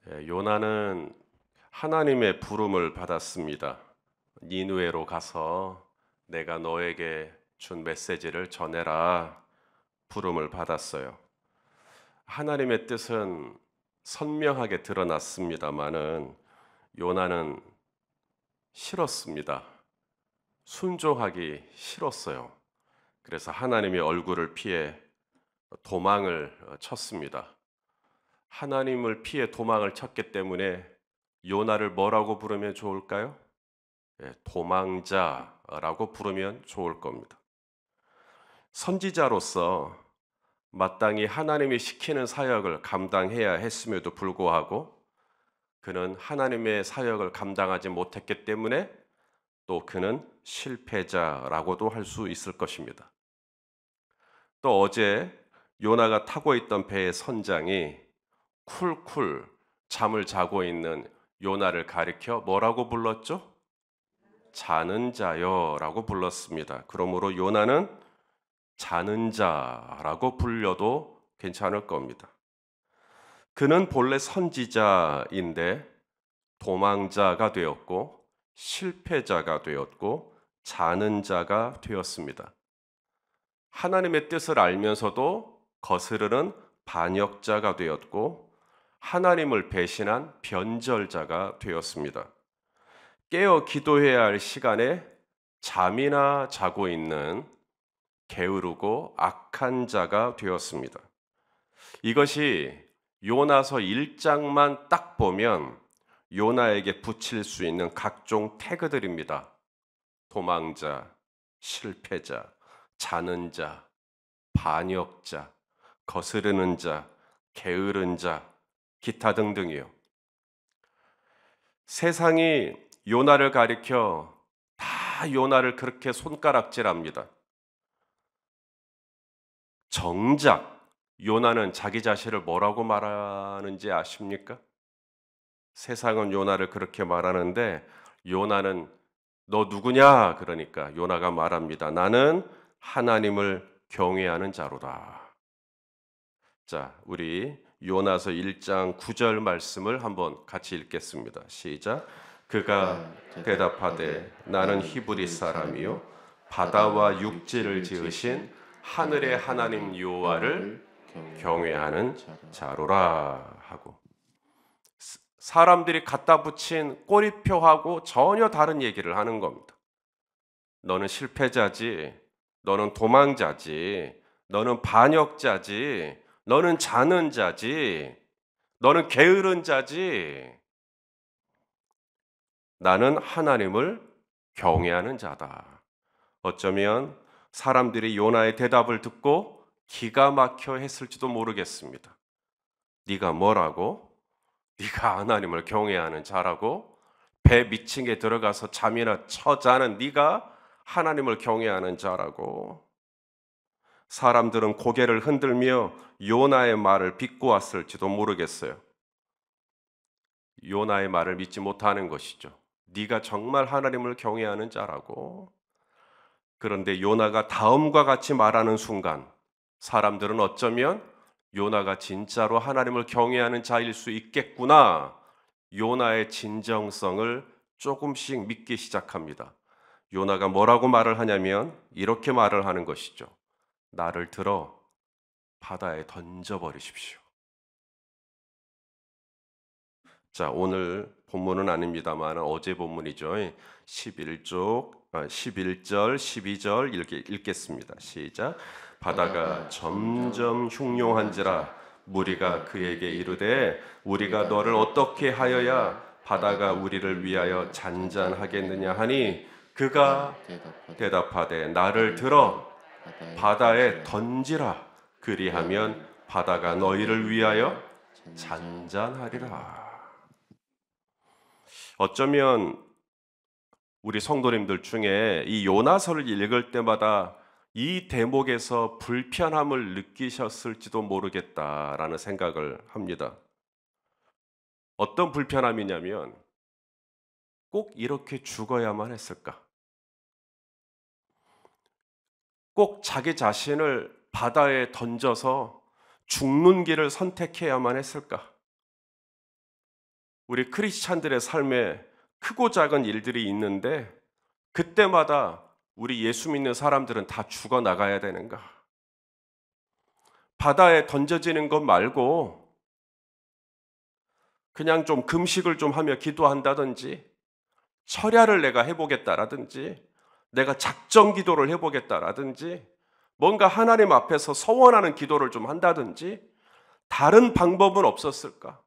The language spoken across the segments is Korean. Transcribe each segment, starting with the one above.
요나는 하나님의 부름을 받았습니다. 니느웨로 가서 내가 너에게 준 메시지를 전해라. 부름을 받았어요. 하나님의 뜻은 선명하게 드러났습니다마는 요나는 싫었습니다. 순종하기 싫었어요. 그래서 하나님의 얼굴을 피해 도망을 쳤습니다. 하나님을 피해 도망을 쳤기 때문에 요나를 뭐라고 부르면 좋을까요? 도망자라고 부르면 좋을 겁니다. 선지자로서 마땅히 하나님이 시키는 사역을 감당해야 했음에도 불구하고 그는 하나님의 사역을 감당하지 못했기 때문에 또 그는 실패자라고도 할 수 있을 것입니다. 또 어제 요나가 타고 있던 배의 선장이 쿨쿨 잠을 자고 있는 요나를 가리켜 뭐라고 불렀죠? 자는 자여라고 불렀습니다. 그러므로 요나는 자는 자라고 불려도 괜찮을 겁니다. 그는 본래 선지자인데 도망자가 되었고 실패자가 되었고 자는 자가 되었습니다. 하나님의 뜻을 알면서도 거스르는 반역자가 되었고 하나님을 배신한 변절자가 되었습니다. 깨어 기도해야 할 시간에 잠이나 자고 있는 게으르고 악한 자가 되었습니다. 이것이 요나서 1장만 딱 보면 요나에게 붙일 수 있는 각종 태그들입니다. 도망자, 실패자, 자는 자, 반역자, 거스르는 자, 게으른 자, 기타 등등이요. 세상이 요나를 가리켜 다 요나를 그렇게 손가락질합니다. 정작 요나는 자기 자신을 뭐라고 말하는지 아십니까? 세상은 요나를 그렇게 말하는데 요나는 너 누구냐? 그러니까 요나가 말합니다. 나는 하나님을 경외하는 자로다. 자, 우리 요나서 1장 9절 말씀을 한번 같이 읽겠습니다. 시작. 그가 대답하되 나는 히브리 사람이요 바다와 육지를 지으신 하늘의 하나님 여호와를 경외하는 자로라 하고 사람들이 갖다 붙인 꼬리표하고 전혀 다른 얘기를 하는 겁니다. 너는 실패자지, 너는 도망자지, 너는 반역자지, 너는 자는 자지, 너는 게으른 자지. 나는 하나님을 경외하는 자다. 어쩌면 사람들이 요나의 대답을 듣고 기가 막혀 했을지도 모르겠습니다. 네가 뭐라고? 네가 하나님을 경외하는 자라고? 배 밑층에 들어가서 잠이나 처자는 네가 하나님을 경외하는 자라고? 사람들은 고개를 흔들며 요나의 말을 비꼬았을지도 모르겠어요. 요나의 말을 믿지 못하는 것이죠. 네가 정말 하나님을 경외하는 자라고? 그런데 요나가 다음과 같이 말하는 순간 사람들은 어쩌면 요나가 진짜로 하나님을 경외하는 자일 수 있겠구나. 요나의 진정성을 조금씩 믿기 시작합니다. 요나가 뭐라고 말을 하냐면 이렇게 말을 하는 것이죠. 나를 들어 바다에 던져버리십시오. 자, 오늘 본문은 아닙니다만 어제 본문이죠. 11절, 12절 이렇게 읽겠습니다. 시작. 바다가 점점 흉용한지라 무리가 그에게 이르되 우리가 너를 어떻게 하여야 바다가 우리를 위하여 잔잔하겠느냐 하니 그가 대답하되 나를 들어 바다에 던지라 그리하면 바다가 너희를 위하여 잔잔하리라. 어쩌면 우리 성도님들 중에 이 요나서를 읽을 때마다 이 대목에서 불편함을 느끼셨을지도 모르겠다라는 생각을 합니다. 어떤 불편함이냐면 꼭 이렇게 죽어야만 했을까? 꼭 자기 자신을 바다에 던져서 죽는 길을 선택해야만 했을까? 우리 크리스찬들의 삶에 크고 작은 일들이 있는데 그때마다 우리 예수 믿는 사람들은 다 죽어 나가야 되는가? 바다에 던져지는 것 말고 그냥 좀 금식을 좀 하며 기도한다든지 철야를 내가 해보겠다라든지 내가 작정 기도를 해보겠다라든지 뭔가 하나님 앞에서 서원하는 기도를 좀 한다든지 다른 방법은 없었을까?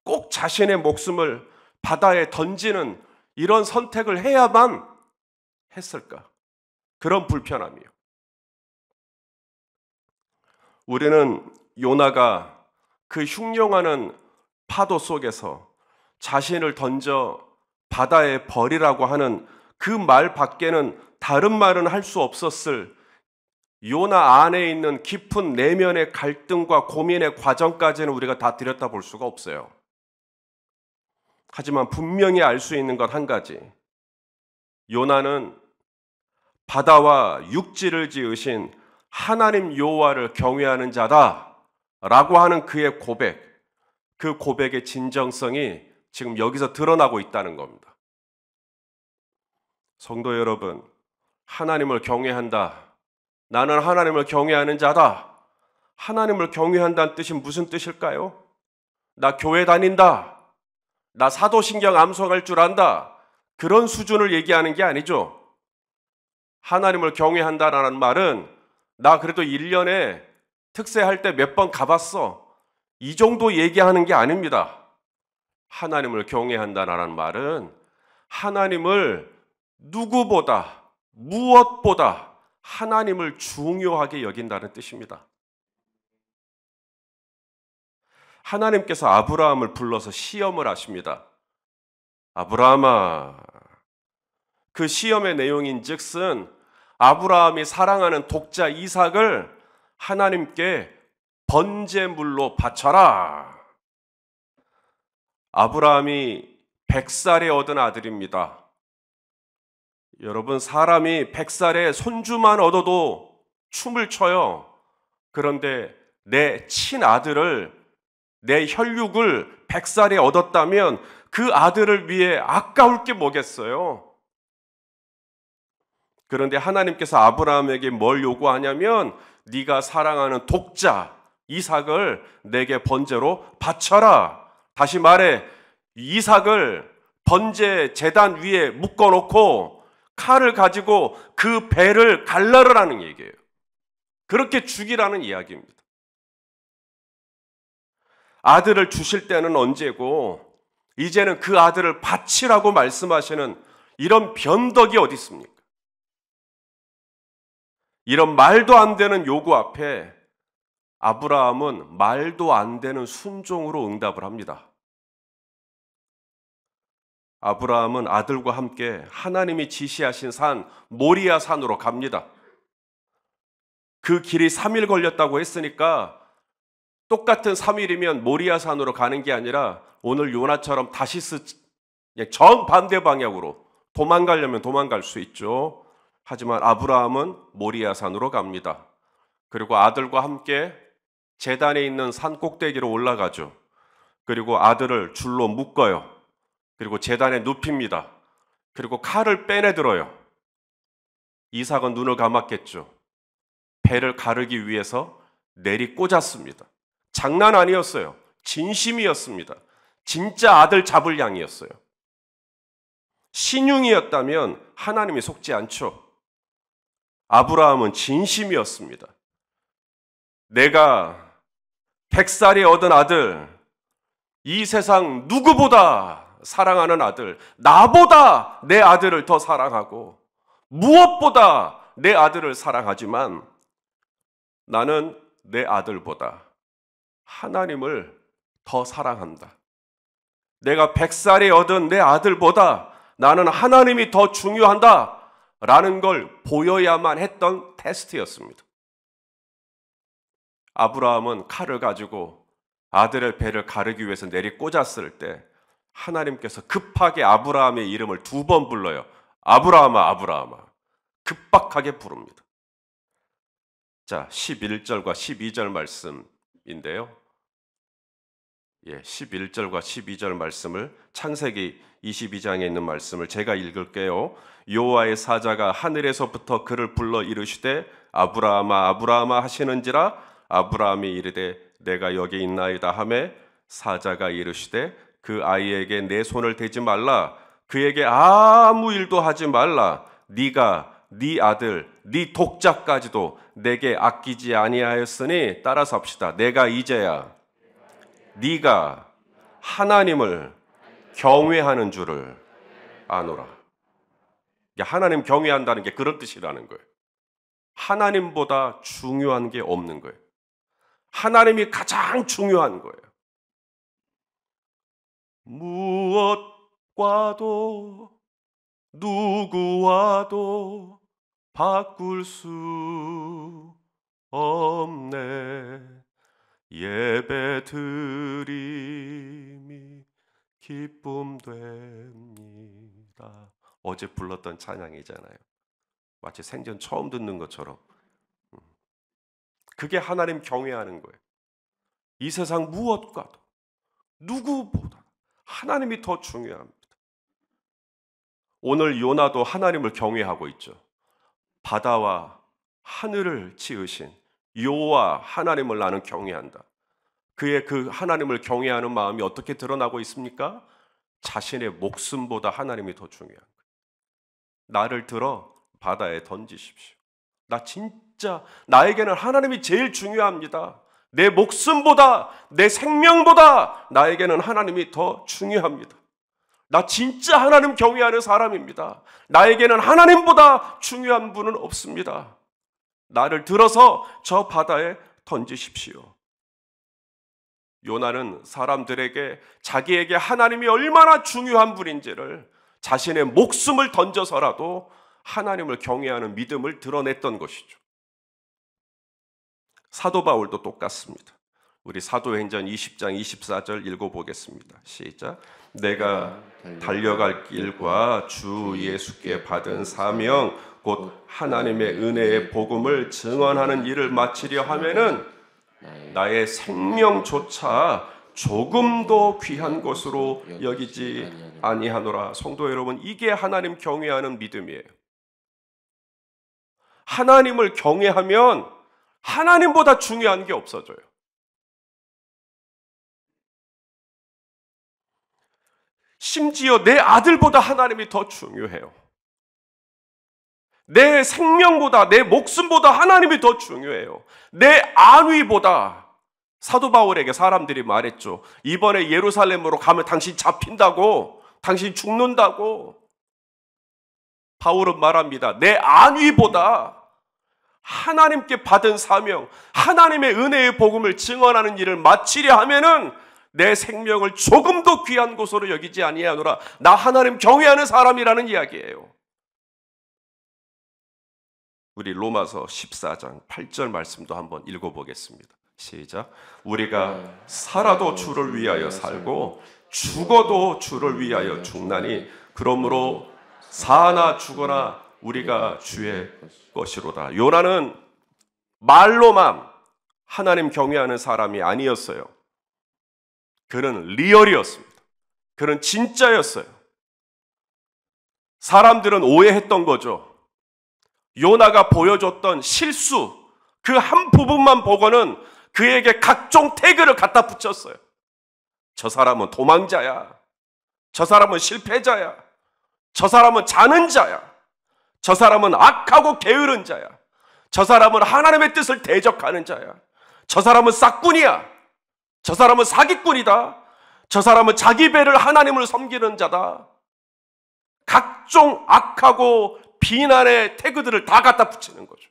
꼭 자신의 목숨을 바다에 던지는 이런 선택을 해야만 했을까? 그런 불편함이요. 우리는 요나가 그 흉룡하는 파도 속에서 자신을 던져 바다에 버리라고 하는 그 말 밖에는 다른 말은 할 수 없었을 요나 안에 있는 깊은 내면의 갈등과 고민의 과정까지는 우리가 다 들여다볼 수가 없어요. 하지만 분명히 알 수 있는 것 한 가지. 요나는 바다와 육지를 지으신 하나님 여호와를 경외하는 자다 라고 하는 그의 고백, 그 고백의 진정성이 지금 여기서 드러나고 있다는 겁니다. 성도 여러분, 하나님을 경외한다. 나는 하나님을 경외하는 자다. 하나님을 경외한다는 뜻이 무슨 뜻일까요? 나 교회 다닌다. 나 사도신경 암송할 줄 안다. 그런 수준을 얘기하는 게 아니죠. 하나님을 경외한다라는 말은 나 그래도 1년에 특세할 때 몇 번 가봤어. 이 정도 얘기하는 게 아닙니다. 하나님을 경외한다라는 말은 하나님을 누구보다, 무엇보다 하나님을 중요하게 여긴다는 뜻입니다. 하나님께서 아브라함을 불러서 시험을 하십니다. 아브라함아, 그 시험의 내용인 즉슨 아브라함이 사랑하는 독자 이삭을 하나님께 번제물로 바쳐라. 아브라함이 100살에 얻은 아들입니다. 여러분, 사람이 100살에 손주만 얻어도 춤을 춰요. 그런데 내 친아들을, 내 혈육을 100살에 얻었다면 그 아들을 위해 아까울 게 뭐겠어요? 그런데 하나님께서 아브라함에게 뭘 요구하냐면 네가 사랑하는 독자 이삭을 내게 번제로 바쳐라. 다시 말해 이삭을 번제 제단 위에 묶어놓고 칼을 가지고 그 배를 갈라라는 얘기예요. 그렇게 죽이라는 이야기입니다. 아들을 주실 때는 언제고 이제는 그 아들을 바치라고 말씀하시는 이런 변덕이 어디 있습니까? 이런 말도 안 되는 요구 앞에 아브라함은 말도 안 되는 순종으로 응답을 합니다. 아브라함은 아들과 함께 하나님이 지시하신 산 모리아 산으로 갑니다. 그 길이 3일 걸렸다고 했으니까 똑같은 3일이면 모리아 산으로 가는 게 아니라 오늘 요나처럼 다시스 정반대 방향으로 도망가려면 도망갈 수 있죠. 하지만 아브라함은 모리아 산으로 갑니다. 그리고 아들과 함께 제단에 있는 산 꼭대기로 올라가죠. 그리고 아들을 줄로 묶어요. 그리고 제단에 눕힙니다. 그리고 칼을 빼내들어요. 이삭은 눈을 감았겠죠. 배를 가르기 위해서 내리 꽂았습니다. 장난 아니었어요. 진심이었습니다. 진짜 아들 잡을 양이었어요. 신용이었다면 하나님이 속지 않죠. 아브라함은 진심이었습니다. 내가 100살에 얻은 아들, 이 세상 누구보다 사랑하는 아들, 나보다 내 아들을 더 사랑하고 무엇보다 내 아들을 사랑하지만 나는 내 아들보다 하나님을 더 사랑한다. 내가 100살에 얻은 내 아들보다 나는 하나님이 더 중요한다 라는 걸 보여야만 했던 테스트였습니다. 아브라함은 칼을 가지고 아들의 배를 가르기 위해서 내리 꽂았을 때 하나님께서 급하게 아브라함의 이름을 2번 불러요. 아브라함아, 아브라함아. 급박하게 부릅니다. 자, 11절과 12절 말씀인데요. 11절과 12절 말씀을, 창세기 22장에 있는 말씀을 제가 읽을게요. 여호와의 사자가 하늘에서부터 그를 불러 이르시되 아브라함아 아브라함아 하시는지라 아브라함이 이르되 내가 여기 있나이다 하매 사자가 이르시되 그 아이에게 내 손을 대지 말라, 그에게 아무 일도 하지 말라, 네가 네 아들 네 독자까지도 내게 아끼지 아니하였으니, 따라서 합시다. 내가 이제야 네가 하나님을 경외하는 줄을 아노라. 하나님 경외한다는 게 그런 뜻이라는 거예요. 하나님보다 중요한 게 없는 거예요. 하나님이 가장 중요한 거예요. 무엇과도 누구와도 바꿀 수 없네. 예배 드림이 기쁨 됩니다. 어제 불렀던 찬양이잖아요. 마치 생전 처음 듣는 것처럼. 그게 하나님 경외하는 거예요. 이 세상 무엇과도 누구보다 하나님이 더 중요합니다. 오늘 요나도 하나님을 경외하고 있죠. 바다와 하늘을 지으신 여호와 하나님을 나는 경외한다. 그의 그 하나님을 경외하는 마음이 어떻게 드러나고 있습니까? 자신의 목숨보다 하나님이 더 중요한 거예요. 나를 들어 바다에 던지십시오. 나 진짜 나에게는 하나님이 제일 중요합니다. 내 목숨보다 내 생명보다 나에게는 하나님이 더 중요합니다. 나 진짜 하나님 경외하는 사람입니다. 나에게는 하나님보다 중요한 분은 없습니다. 나를 들어서 저 바다에 던지십시오. 요나는 사람들에게 자기에게 하나님이 얼마나 중요한 분인지를, 자신의 목숨을 던져서라도 하나님을 경외하는 믿음을 드러냈던 것이죠. 사도 바울도 똑같습니다. 우리 사도행전 20장 24절 읽어보겠습니다. 시작. 내가 달려갈 길과 주 예수께 받은 사명 곧 하나님의 은혜의 복음을 증언하는 일을 마치려 하면은 나의 생명조차 조금도 귀한 것으로 여기지 아니하노라. 성도 여러분, 이게 하나님 경외하는 믿음이에요. 하나님을 경외하면 하나님보다 중요한 게 없어져요. 심지어 내 아들보다 하나님이 더 중요해요. 내 생명보다, 내 목숨보다 하나님이 더 중요해요. 내 안위보다. 사도 바울에게 사람들이 말했죠. 이번에 예루살렘으로 가면 당신 잡힌다고, 당신 죽는다고. 바울은 말합니다. 내 안위보다 하나님께 받은 사명, 하나님의 은혜의 복음을 증언하는 일을 마치려 하면은 내 생명을 조금도 귀한 것으로 여기지 아니하노라. 나 하나님 경외하는 사람이라는 이야기예요. 우리 로마서 14장 8절 말씀도 한번 읽어보겠습니다. 시작. 우리가 살아도 주를 위하여 살고 죽어도 주를 위하여 죽나니 그러므로 사나 죽어나 우리가 주의 것이로다. 요나는 말로만 하나님 경외하는 사람이 아니었어요. 그는 리얼이었습니다. 그는 진짜였어요. 사람들은 오해했던 거죠. 요나가 보여줬던 실수, 그 한 부분만 보고는 그에게 각종 태그를 갖다 붙였어요. 저 사람은 도망자야. 저 사람은 실패자야. 저 사람은 자는 자야. 저 사람은 악하고 게으른 자야. 저 사람은 하나님의 뜻을 대적하는 자야. 저 사람은 싹군이야. 저 사람은 사기꾼이다. 저 사람은 자기 배를 하나님을 섬기는 자다. 각종 악하고 비난의 태그들을 다 갖다 붙이는 거죠.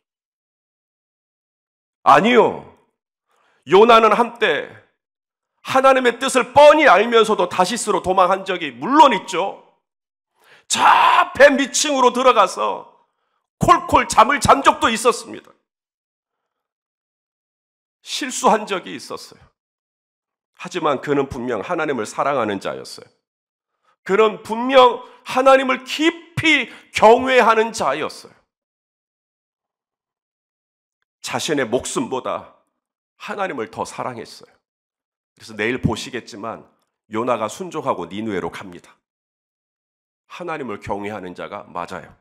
아니요. 요나는 한때 하나님의 뜻을 뻔히 알면서도 다시스로 도망한 적이 물론 있죠. 저 배 밑층으로 들어가서 콜콜 잠을 잔 적도 있었습니다. 실수한 적이 있었어요. 하지만 그는 분명 하나님을 사랑하는 자였어요. 그는 분명 하나님을 깊이 경외하는 자였어요. 자신의 목숨보다 하나님을 더 사랑했어요. 그래서 내일 보시겠지만 요나가 순종하고 니느웨로 갑니다. 하나님을 경외하는 자가 맞아요.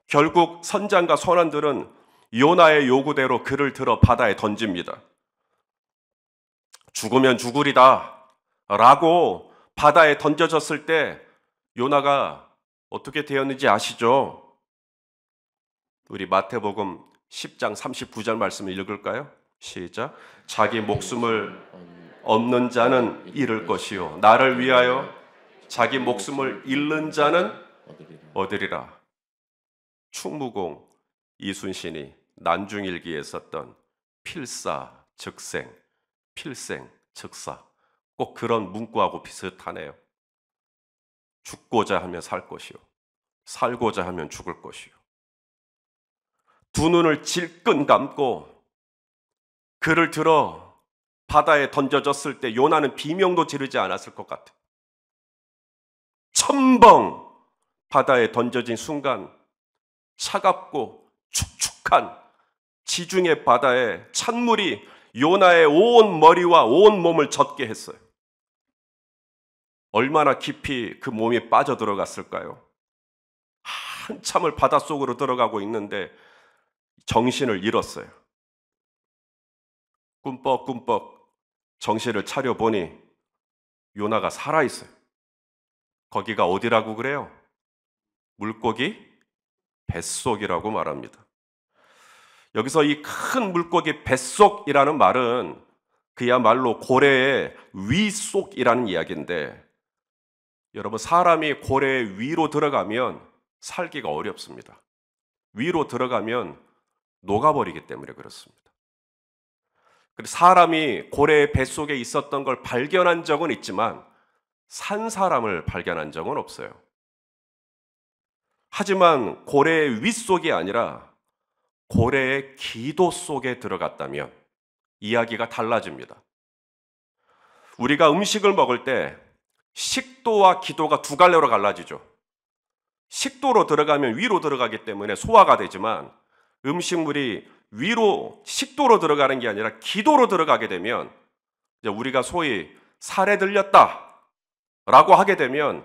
결국 선장과 선원들은 요나의 요구대로 그를 들어 바다에 던집니다. 죽으면 죽으리다 라고 바다에 던져졌을 때 요나가 어떻게 되었는지 아시죠? 우리 마태복음 10장 39절 말씀을 읽을까요? 시작. 자기 목숨을 얻는 자는 잃을 것이요 나를 위하여 자기 목숨을 잃는 자는 얻으리라. 충무공 이순신이 난중일기에 썼던 필사즉생, 필생즉사, 꼭 그런 문구하고 비슷하네요. 죽고자 하면 살 것이요 살고자 하면 죽을 것이요. 두 눈을 질끈 감고 그를 들어 바다에 던져졌을 때 요나는 비명도 지르지 않았을 것 같아요. 첨벙 바다에 던져진 순간 차갑고 축축한 지중해 바다에 찬물이 요나의 온 머리와 온 몸을 젖게 했어요. 얼마나 깊이 그 몸이 빠져들어갔을까요? 한참을 바닷속으로 들어가고 있는데 정신을 잃었어요. 꿈뻑꿈뻑 정신을 차려보니 요나가 살아있어요. 거기가 어디라고 그래요? 물고기 뱃속이라고 말합니다. 여기서 이 큰 물고기 뱃속이라는 말은 그야말로 고래의 위속이라는 이야기인데, 여러분 사람이 고래의 위로 들어가면 살기가 어렵습니다. 위로 들어가면 녹아버리기 때문에 그렇습니다. 사람이 고래의 뱃속에 있었던 걸 발견한 적은 있지만 산 사람을 발견한 적은 없어요. 하지만 고래의 윗속이 아니라 고래의 기도 속에 들어갔다면 이야기가 달라집니다. 우리가 음식을 먹을 때 식도와 기도가 두 갈래로 갈라지죠. 식도로 들어가면 위로 들어가기 때문에 소화가 되지만 음식물이 위로 식도로 들어가는 게 아니라 기도로 들어가게 되면 우리가 소위 살에 들렸다 라고 하게 되면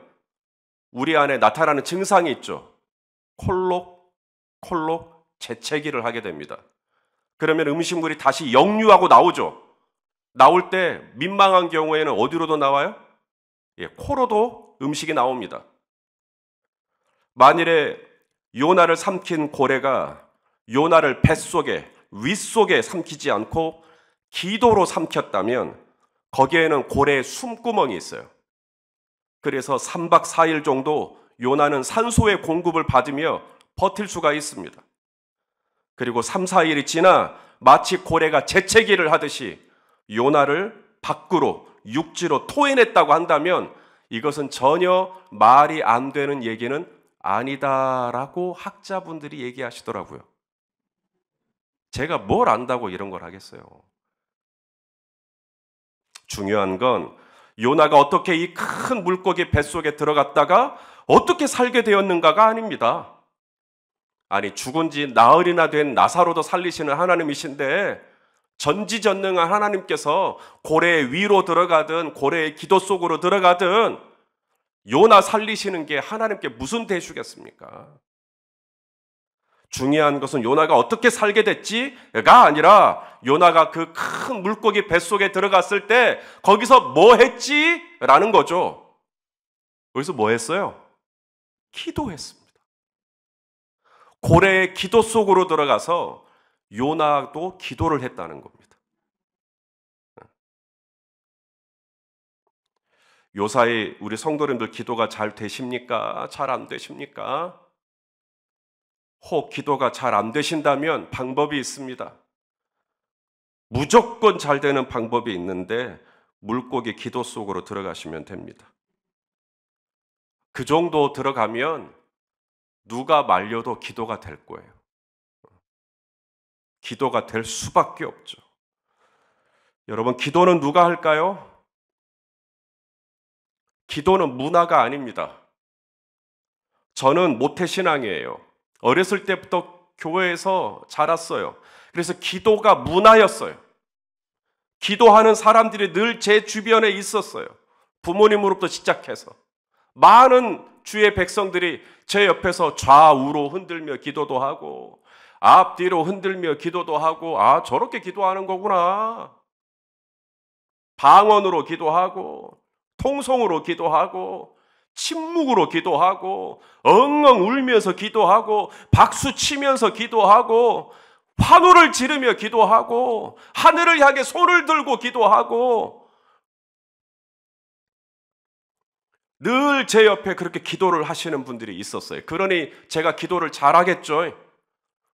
우리 안에 나타나는 증상이 있죠. 콜록 재채기를 하게 됩니다. 그러면 음식물이 다시 역류하고 나오죠. 나올 때 민망한 경우에는 어디로도 나와요? 코로도 음식이 나옵니다. 만일에 요나를 삼킨 고래가 요나를 뱃속에 윗속에 삼키지 않고 기도로 삼켰다면 거기에는 고래의 숨구멍이 있어요. 그래서 3박 4일 정도 요나는 산소의 공급을 받으며 버틸 수가 있습니다. 그리고 3, 4일이 지나 마치 고래가 재채기를 하듯이 요나를 밖으로 육지로 토해냈다고 한다면 이것은 전혀 말이 안 되는 얘기는 아니다라고 학자분들이 얘기하시더라고요. 제가 뭘 안다고 이런 걸 하겠어요. 중요한 건 요나가 어떻게 이 큰 물고기 뱃속에 들어갔다가 어떻게 살게 되었는가가 아닙니다. 아니 죽은 지 나흘이나 된 나사로도 살리시는 하나님이신데 전지전능한 하나님께서 고래 위로 들어가든 고래의 기도 속으로 들어가든 요나 살리시는 게 하나님께 무슨 대수겠습니까? 중요한 것은 요나가 어떻게 살게 됐지가 아니라 요나가 그 큰 물고기 뱃속에 들어갔을 때 거기서 뭐 했지? 라는 거죠. 거기서 뭐 했어요? 기도했습니다. 고래의 기도 속으로 들어가서 요나도 기도를 했다는 겁니다. 요사이 우리 성도님들 기도가 잘 되십니까? 잘 안 되십니까? 혹 기도가 잘 안 되신다면 방법이 있습니다. 무조건 잘 되는 방법이 있는데 물고기 기도 속으로 들어가시면 됩니다. 그 정도 들어가면 누가 말려도 기도가 될 거예요. 기도가 될 수밖에 없죠. 여러분, 기도는 누가 할까요? 기도는 문화가 아닙니다. 저는 모태신앙이에요. 어렸을 때부터 교회에서 자랐어요. 그래서 기도가 문화였어요. 기도하는 사람들이 늘 제 주변에 있었어요. 부모님으로부터 시작해서 많은 주의 백성들이 제 옆에서 좌우로 흔들며 기도도 하고 앞뒤로 흔들며 기도도 하고, 아, 저렇게 기도하는 거구나. 방언으로 기도하고 통성으로 기도하고 침묵으로 기도하고 엉엉 울면서 기도하고 박수 치면서 기도하고 환호를 지르며 기도하고 하늘을 향해 손을 들고 기도하고 늘 제 옆에 그렇게 기도를 하시는 분들이 있었어요. 그러니 제가 기도를 잘하겠죠.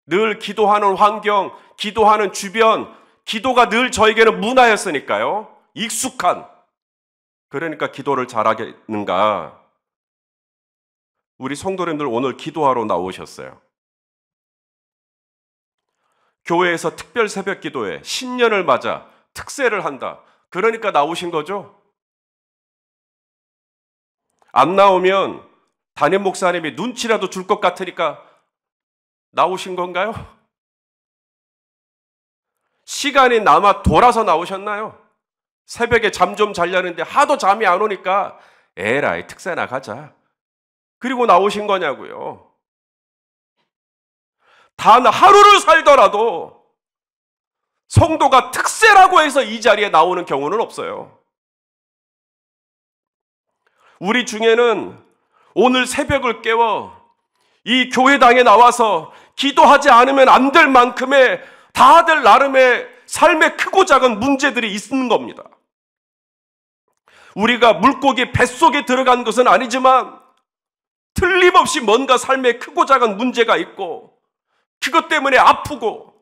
늘 기도하는 환경, 기도하는 주변, 기도가 늘 저에게는 문화였으니까요. 익숙한. 그러니까 기도를 잘하겠는가. 우리 성도님들 오늘 기도하러 나오셨어요. 교회에서 특별 새벽 기도회 신년을 맞아 특세를 한다. 그러니까 나오신 거죠? 안 나오면 담임 목사님이 눈치라도 줄 것 같으니까 나오신 건가요? 시간이 남아 돌아서 나오셨나요? 새벽에 잠 좀 자려는데 하도 잠이 안 오니까 에라이 특세나 가자. 그리고 나오신 거냐고요. 단 하루를 살더라도 성도가 특세라고 해서 이 자리에 나오는 경우는 없어요. 우리 중에는 오늘 새벽을 깨워 이 교회당에 나와서 기도하지 않으면 안 될 만큼의 다들 나름의 삶의 크고 작은 문제들이 있는 겁니다. 우리가 물고기 뱃속에 들어간 것은 아니지만 틀림없이 뭔가 삶에 크고 작은 문제가 있고 그것 때문에 아프고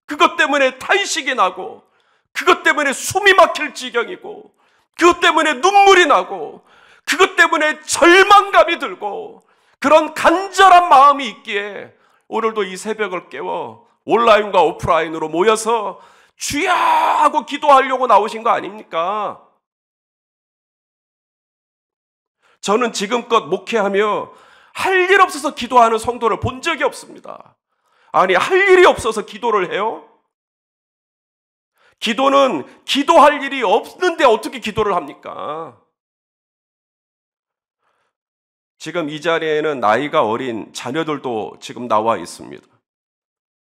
그것 때문에 탄식이 나고 그것 때문에 숨이 막힐 지경이고 그것 때문에 눈물이 나고 그것 때문에 절망감이 들고 그런 간절한 마음이 있기에 오늘도 이 새벽을 깨워 온라인과 오프라인으로 모여서 주야 하고 기도하려고 나오신 거 아닙니까? 저는 지금껏 목회하며 할 일 없어서 기도하는 성도를 본 적이 없습니다. 아니, 할 일이 없어서 기도를 해요? 기도는 기도할 일이 없는데 어떻게 기도를 합니까? 지금 이 자리에는 나이가 어린 자녀들도 지금 나와 있습니다.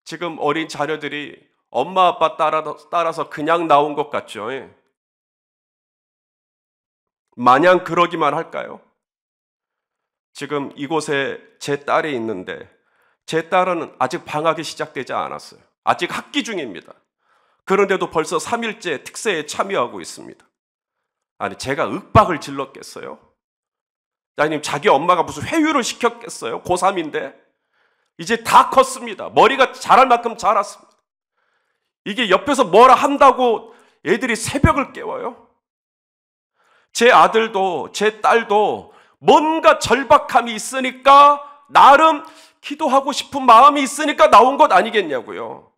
지금 어린 자녀들이 엄마 아빠 따라서 그냥 나온 것 같죠? 마냥 그러기만 할까요? 지금 이곳에 제 딸이 있는데 제 딸은 아직 방학이 시작되지 않았어요. 아직 학기 중입니다. 그런데도 벌써 3일째 특세에 참여하고 있습니다. 아니, 제가 윽박을 질렀겠어요? 아니면 자기 엄마가 무슨 회유를 시켰겠어요? 고3인데 이제 다 컸습니다. 머리가 자랄 만큼 자랐습니다. 이게 옆에서 뭐라 한다고 애들이 새벽을 깨워요? 제 아들도 제 딸도 뭔가 절박함이 있으니까 나름 기도하고 싶은 마음이 있으니까 나온 것 아니겠냐고요.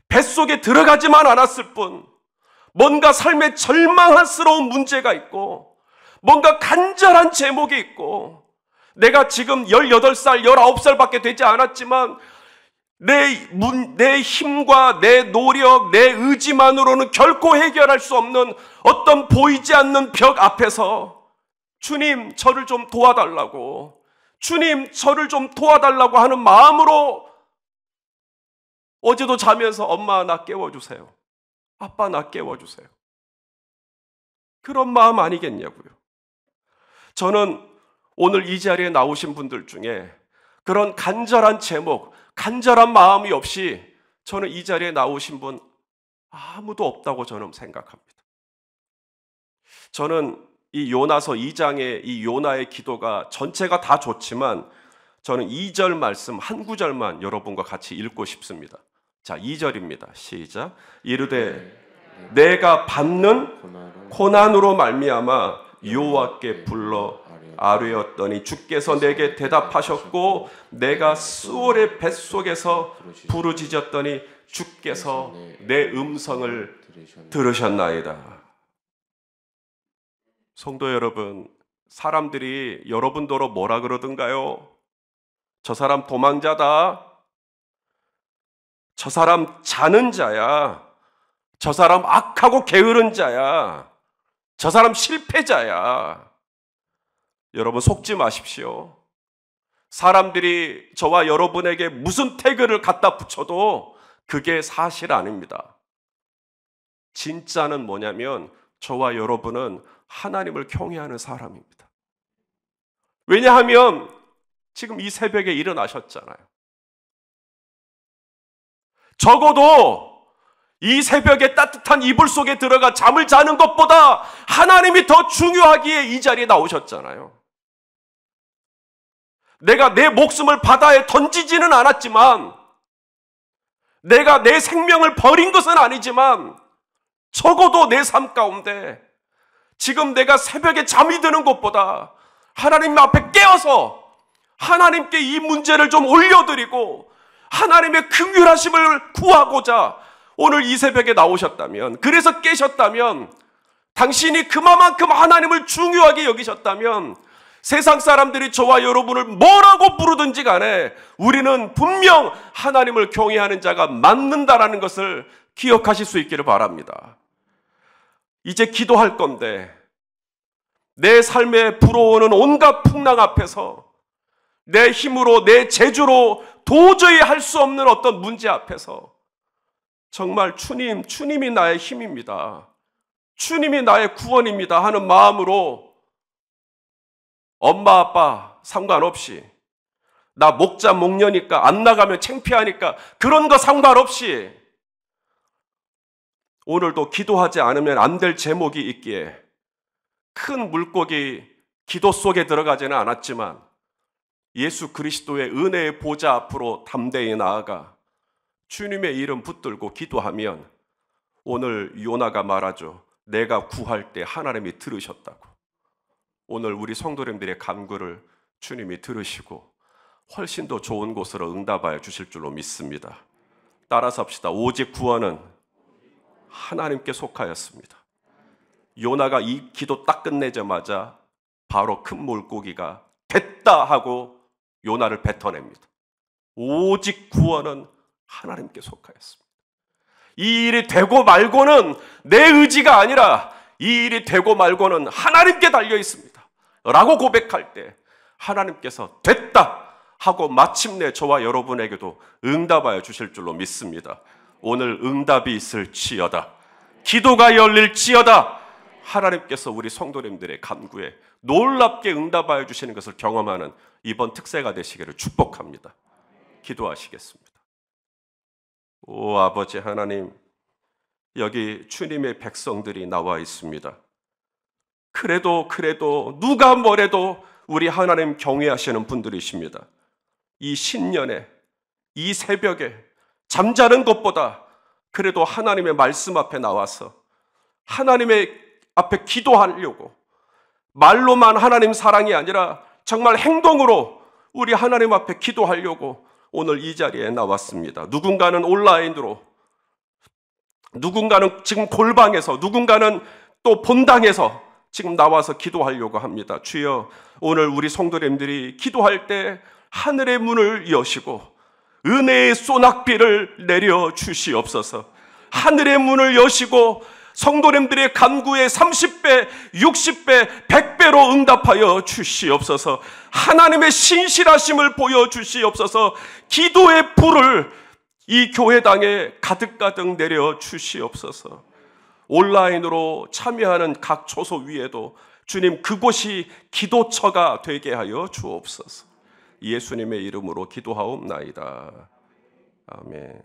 뱃속에 들어가지만 않았을 뿐 뭔가 삶에 절망스러운 문제가 있고 뭔가 간절한 제목이 있고 내가 지금 18살, 19살밖에 되지 않았지만 내 힘과 내 노력, 내 의지만으로는 결코 해결할 수 없는 어떤 보이지 않는 벽 앞에서 주님, 저를 좀 도와달라고, 주님, 저를 좀 도와달라고 하는 마음으로 어제도 자면서 엄마 나 깨워주세요. 아빠 나 깨워주세요. 그런 마음 아니겠냐고요. 저는 오늘 이 자리에 나오신 분들 중에 그런 간절한 제목, 간절한 마음이 없이 저는 이 자리에 나오신 분 아무도 없다고 저는 생각합니다. 저는 이 요나서 2장의 이 요나의 기도가 전체가 다 좋지만 저는 2절 말씀 한 구절만 여러분과 같이 읽고 싶습니다. 자, 2절입니다. 시작. 이르되 내가 받는 고난으로 말미암아 여호와께 불러 아뢰었더니 주께서 내게 대답하셨고 내가 스올의 뱃속에서 부르짖었더니 주께서 내 음성을 들으셨나이다. 성도 여러분, 사람들이 여러분더러 뭐라 그러던가요? 저 사람 도망자다. 저 사람 자는 자야. 저 사람 악하고 게으른 자야. 저 사람 실패자야. 여러분 속지 마십시오. 사람들이 저와 여러분에게 무슨 태그를 갖다 붙여도 그게 사실 아닙니다. 진짜는 뭐냐면 저와 여러분은 하나님을 경외하는 사람입니다. 왜냐하면 지금 이 새벽에 일어나셨잖아요. 적어도 이 새벽에 따뜻한 이불 속에 들어가 잠을 자는 것보다 하나님이 더 중요하기에 이 자리에 나오셨잖아요. 내가 내 목숨을 바다에 던지지는 않았지만, 내가 내 생명을 버린 것은 아니지만, 적어도 내 삶 가운데 지금 내가 새벽에 잠이 드는 것보다 하나님 앞에 깨어서 하나님께 이 문제를 좀 올려드리고 하나님의 긍휼하심을 구하고자 오늘 이 새벽에 나오셨다면, 그래서 깨셨다면, 당신이 그만큼 하나님을 중요하게 여기셨다면 세상 사람들이 저와 여러분을 뭐라고 부르든지 간에 우리는 분명 하나님을 경외하는 자가 맞는다라는 것을 기억하실 수 있기를 바랍니다. 이제 기도할 건데 내 삶에 불어오는 온갖 풍랑 앞에서, 내 힘으로 내 재주로 도저히 할 수 없는 어떤 문제 앞에서 정말 주님이 나의 힘입니다, 주님이 나의 구원입니다 하는 마음으로 엄마 아빠 상관없이, 나 목자 목녀니까 안 나가면 창피하니까 그런 거 상관없이 오늘도 기도하지 않으면 안 될 제목이 있기에 큰 물고기 기도 속에 들어가지는 않았지만 예수 그리스도의 은혜의 보좌 앞으로 담대히 나아가 주님의 이름 붙들고 기도하면 오늘 요나가 말하죠. 내가 구할 때 하나님이 들으셨다고. 오늘 우리 성도님들의 간구를 주님이 들으시고 훨씬 더 좋은 곳으로 응답하여 주실 줄로 믿습니다. 따라서 합시다. 오직 구원은 하나님께 속하였습니다. 요나가 이 기도 딱 끝내자마자 바로 큰 물고기가 됐다 하고 요나를 뱉어냅니다. 오직 구원은 하나님께 속하였습니다. 이 일이 되고 말고는 내 의지가 아니라 이 일이 되고 말고는 하나님께 달려 있습니다 라고 고백할 때 하나님께서 됐다 하고 마침내 저와 여러분에게도 응답하여 주실 줄로 믿습니다. 오늘 응답이 있을지어다, 기도가 열릴지어다, 하나님께서 우리 성도님들의 간구에 놀랍게 응답하여 주시는 것을 경험하는 이번 특세가 되시기를 축복합니다. 기도하시겠습니다. 오 아버지 하나님, 여기 주님의 백성들이 나와 있습니다. 그래도 누가 뭐래도 우리 하나님 경외하시는 분들이십니다. 이 신년에, 이 새벽에 잠자는 것보다 그래도 하나님의 말씀 앞에 나와서 하나님의 앞에 기도하려고, 말로만 하나님 사랑이 아니라 정말 행동으로 우리 하나님 앞에 기도하려고 오늘 이 자리에 나왔습니다. 누군가는 온라인으로, 누군가는 지금 골방에서, 누군가는 또 본당에서 지금 나와서 기도하려고 합니다. 주여, 오늘 우리 성도님들이 기도할 때 하늘의 문을 여시고 은혜의 소낙비를 내려 주시옵소서. 하늘의 문을 여시고 성도님들의 간구에 30배, 60배, 100배로 응답하여 주시옵소서. 하나님의 신실하심을 보여주시옵소서. 기도의 불을 이 교회당에 가득가득 내려 주시옵소서. 온라인으로 참여하는 각 초소 위에도 주님 그곳이 기도처가 되게 하여 주옵소서. 예수님의 이름으로 기도하옵나이다. 아멘.